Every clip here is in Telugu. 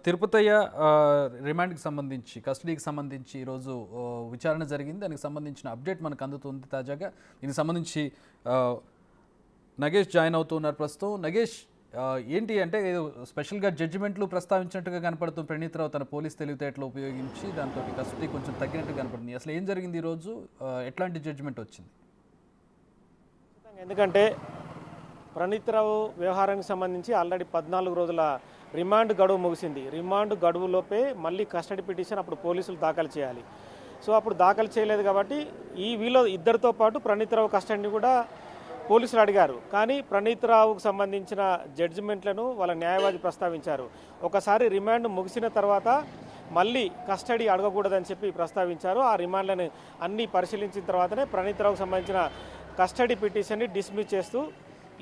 తిరుపతయ్య రిమాండ్కి సంబంధించి కస్టడీకి సంబంధించి ఈరోజు విచారణ జరిగింది. దానికి సంబంధించిన అప్డేట్ మనకు అందుతుంది తాజాగా. దీనికి సంబంధించి నగేష్ జాయిన్ అవుతున్నారు ప్రస్తుతం. నగేష్, ఏంటి అంటే స్పెషల్గా జడ్జిమెంట్లు ప్రస్తావించినట్టుగా కనపడుతుంది. ప్రణీత్ రావు తన పోలీస్ తెలివితేటలు ఉపయోగించి దాంతో కస్టడీ కొంచెం తగ్గినట్టు కనపడుతుంది. అసలు ఏం జరిగింది ఈరోజు? ఎట్లాంటి జడ్జిమెంట్ వచ్చింది? ఎందుకంటే ప్రణీత్ రావు వ్యవహారానికి సంబంధించి ఆల్రెడీ 14 రోజుల రిమాండ్ గడువు ముగిసింది. రిమాండ్ గడువులోపే మళ్ళీ కస్టడీ పిటిషన్ అప్పుడు పోలీసులు దాఖలు చేయాలి. సో అప్పుడు దాఖలు చేయలేదు కాబట్టి వీళ్ళు ఇద్దరితో పాటు ప్రణీత్ రావు కస్టడీని కూడా పోలీసులు అడిగారు. కానీ ప్రణీత్ రావుకు సంబంధించిన జడ్జిమెంట్లను వాళ్ళ న్యాయవాది ప్రస్తావించారు. ఒకసారి రిమాండ్ ముగిసిన తర్వాత మళ్ళీ కస్టడీ అడగకూడదని చెప్పి ప్రస్తావించారు. ఆ రిమాండ్లను అన్నీ పరిశీలించిన తర్వాతనే ప్రణీత్ రావుకు సంబంధించిన కస్టడీ పిటిషన్ని డిస్మిస్ చేస్తూ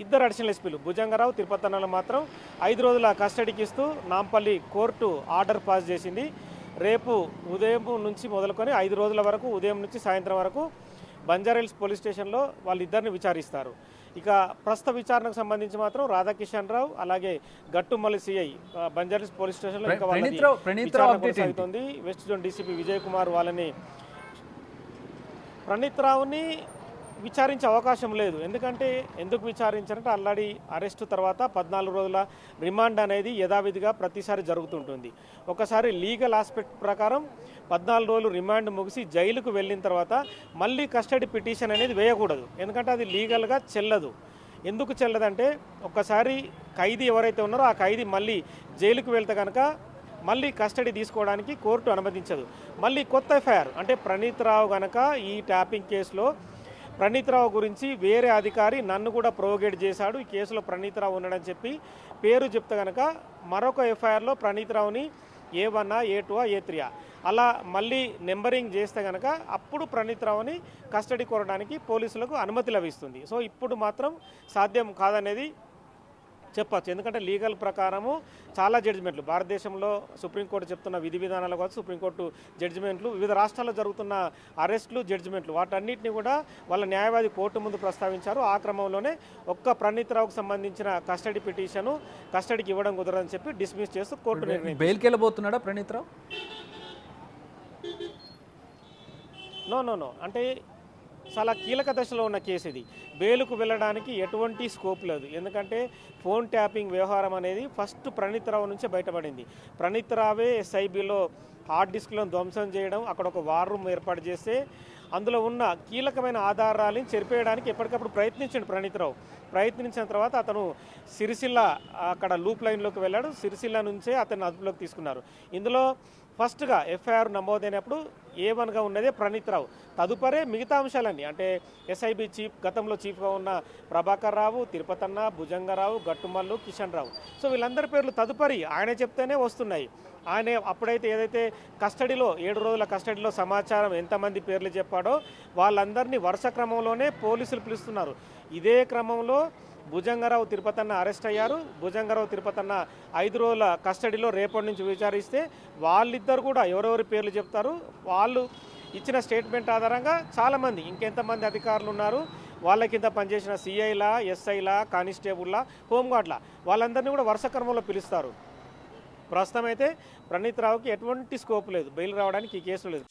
ఇద్దరు అడిషనల్ ఎస్పీలు భుజంగరావు, తిరుపతన్నలు మాత్రం 5 రోజుల కస్టడీకి ఇస్తూ నాంపల్లి కోర్టు ఆర్డర్ పాస్ చేసింది. రేపు ఉదయం నుంచి మొదలుకొని 5 రోజుల వరకు ఉదయం నుంచి సాయంత్రం వరకు బంజారాహిల్స్ పోలీస్ స్టేషన్లో వాళ్ళిద్దరిని విచారిస్తారు. ఇక ప్రస్తుత విచారణకు సంబంధించి మాత్రం రాధాకిషన్ రావు అలాగే గట్టుమల్లి సిఐ బంజారాహిల్స్ పోలీస్ స్టేషన్లో ఇంకా విచారణ కొనసాగుతోంది. West zone DCP Vijay Kumar వాళ్ళని ప్రణీత్ రావుని విచారించే అవకాశం లేదు. ఎందుకు విచారించారంటే ఆల్రెడీ అరెస్టు తర్వాత 14 రోజుల రిమాండ్ అనేది యథావిధిగా ప్రతిసారి జరుగుతుంటుంది. ఒకసారి లీగల్ ఆస్పెక్ట్ ప్రకారం 14 రోజులు రిమాండ్ ముగిసి జైలుకు వెళ్ళిన తర్వాత మళ్ళీ కస్టడీ పిటిషన్ అనేది వేయకూడదు. ఎందుకంటే అది లీగల్గా చెల్లదు. ఎందుకు చెల్లదంటే ఒక్కసారి ఖైదీ ఎవరైతే ఉన్నారో ఆ ఖైదీ మళ్ళీ జైలుకు వెళ్తే కనుక మళ్ళీ కస్టడీ తీసుకోవడానికి కోర్టు అనుమతించదు. మళ్ళీ కొత్త ఎఫ్ఐఆర్ అంటే ప్రణీత్ రావు కనుక ఈ ట్యాపింగ్ కేసులో ప్రణీత్ రావు గురించి వేరే అధికారి నన్ను కూడా ప్రోవోకేట్ చేశాడు, ఈ కేసులో ప్రణీత్ రావు ఉన్నాడని చెప్పి పేరు చెప్తే కనుక మరొక ఎఫ్ఐఆర్లో ప్రణీత్ రావుని A1, A2, A3 అలా మళ్ళీ నెంబరింగ్ చేస్తే కనుక అప్పుడు ప్రణీత్ రావుని కస్టడీ కోరడానికి పోలీసులకు అనుమతి లభిస్తుంది. సో ఇప్పుడు మాత్రం సాధ్యం కాదనేది చెప్పచ్చు. ఎందుకంటే లీగల్ ప్రకారము చాలా జడ్జిమెంట్లు భారతదేశంలో సుప్రీంకోర్టు చెప్తున్న విధి విధానాలు కావచ్చు, సుప్రీంకోర్టు జడ్జిమెంట్లు, వివిధ రాష్ట్రాల్లో జరుగుతున్న అరెస్టులు, జడ్జిమెంట్లు వాటన్నిటిని కూడా వాళ్ళ న్యాయవాది కోర్టు ముందు ప్రస్తావించారు. ఆ క్రమంలోనే ఒక్క ప్రణీత్ రావుకు సంబంధించిన కస్టడీ పిటిషను కస్టడీకి ఇవ్వడం కుదరదని చెప్పి డిస్మిస్ చేస్తూ కోర్టు నిర్ణయం. బెయిల్కి వెళ్ళబోతున్నాడా ప్రణీత్ రావు? నో అంటే చాలా కీలక దశలో ఉన్న కేసు ఇది. బెయిలుకు వెళ్ళడానికి ఎటువంటి స్కోప్ లేదు. ఎందుకంటే ఫోన్ ట్యాపింగ్ వ్యవహారం అనేది ఫస్ట్ ప్రణీత్ రావు నుంచే బయటపడింది. ప్రణీత్ రావే ఎస్ఐబిలో హార్డ్ డిస్క్లను ధ్వంసం చేయడం, అక్కడ ఒక వార్ రూమ్ ఏర్పాటు చేస్తే అందులో ఉన్న కీలకమైన ఆధారాలను చెరిపేయడానికి ఎప్పటికప్పుడు ప్రయత్నించాడు ప్రణీత్ రావు. ప్రయత్నించిన తర్వాత అతను సిరిసిల్ల అక్కడ లూప్ లైన్లోకి వెళ్ళాడు. సిరిసిల్ల నుంచే అతన్ని అదుపులోకి తీసుకున్నారు. ఇందులో ఫస్ట్గా ఎఫ్ఐఆర్ నమోదైనప్పుడు A1గా ఉన్నదే ప్రణీత్ రావు. తదుపరే మిగతా అంశాలన్నీ అంటే ఎస్ఐబి గతంలో చీఫ్గా ఉన్న ప్రభాకర్ రావు, తిరుపతన్న, భుజంగరావు, గట్టుమల్లు, కిషన్ రావు. సో వీళ్ళందరి పేర్లు తదుపరి ఆయన చెప్తేనే వస్తున్నాయి. ఆయన అప్పుడైతే ఏదైతే కస్టడీలో 7 రోజుల కస్టడీలో సమాచారం ఎంతమంది పేర్లు చెప్పాడో వాళ్ళందరినీ వరుస క్రమంలోనే పోలీసులు పిలుస్తున్నారు. ఇదే క్రమంలో భుజంగరావు, తిరుపతన్న అరెస్ట్ అయ్యారు. భుజంగరావు, తిరుపతన్న 5 రోజుల కస్టడీలో రేపటి నుంచి విచారిస్తే వాళ్ళిద్దరు కూడా ఎవరెవరి పేర్లు చెప్తారు, వాళ్ళు ఇచ్చిన స్టేట్మెంట్ ఆధారంగా చాలామంది ఇంకెంతమంది అధికారులు ఉన్నారు, వాళ్ళ కింద పనిచేసిన సిఐలా, ఎస్ఐలా, కానిస్టేబుల్లా, హోంగార్డ్లా వాళ్ళందరినీ కూడా వరుస క్రమంలో పిలుస్తారు. ప్రస్తుతం అయితే ప్రణీత్ రావుకి ఎటువంటి స్కోప్ లేదు, బెయిల్ రావడానికి ఈ కేసు లేదు.